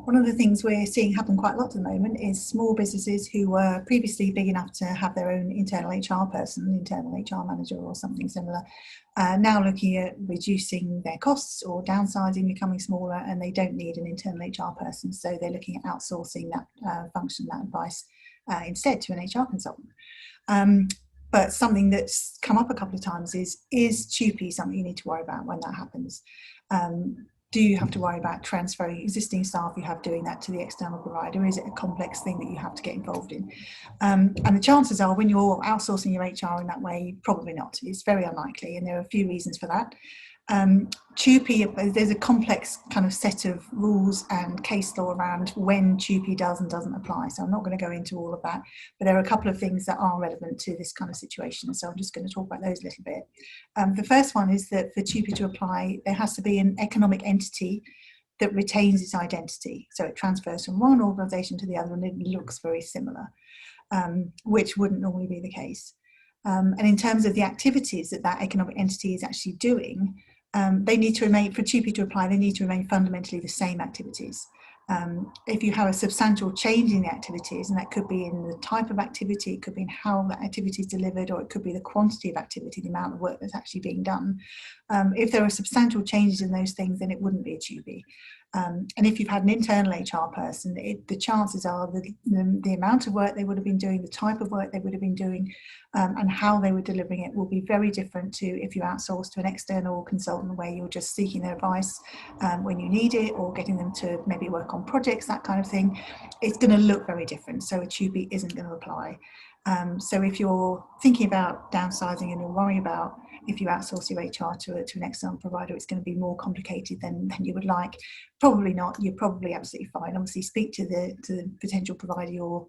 One of the things we're seeing happen quite a lot at the moment is small businesses who were previously big enough to have their own internal HR person, internal HR manager or something similar, now looking at reducing their costs or downsizing, becoming smaller, and they don't need an internal HR person. So they're looking at outsourcing that function, that advice, instead to an HR consultant. But something that's come up a couple of times is TUPE something you need to worry about when that happens? Do you have to worry about transferring existing staff you have doing that to the external provider? Is it a complex thing that you have to get involved in? And the chances are when you're outsourcing your HR in that way, probably not. It's very unlikely, and there are a few reasons for that. TUPE, there's a complex kind of set of rules and case law around when TUPE does and doesn't apply. So I'm not going to go into all of that, but there are a couple of things that are relevant to this kind of situation. So I'm just going to talk about those a little bit. The first one is that for TUPE to apply, there has to be an economic entity that retains its identity. So it transfers from one organisation to the other and it looks very similar, which wouldn't normally be the case. And in terms of the activities that economic entity is actually doing, they need to remain, for TUPE to apply, they need to remain fundamentally the same activities. If you have a substantial change in the activities, and that could be in the type of activity, it could be in how that activity is delivered, or it could be the quantity of activity, the amount of work that's actually being done. If there are substantial changes in those things, then it wouldn't be a TUPE. And if you've had an internal HR person, the chances are the amount of work they would have been doing, the type of work they would have been doing, and how they were delivering it will be very different to if you outsource to an external consultant where you're just seeking their advice when you need it, or getting them to maybe work on projects, that kind of thing. It's going to look very different. So a TUPE isn't going to apply. So if you're thinking about downsizing and you're worried about if you outsource your HR to an external provider, it's going to be more complicated than you would like. Probably not. You're probably absolutely fine. Obviously, speak to the potential provider you're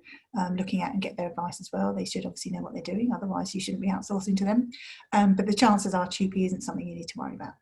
looking at and get their advice as well. They should obviously know what they're doing. Otherwise, you shouldn't be outsourcing to them. But the chances are TUPE isn't something you need to worry about.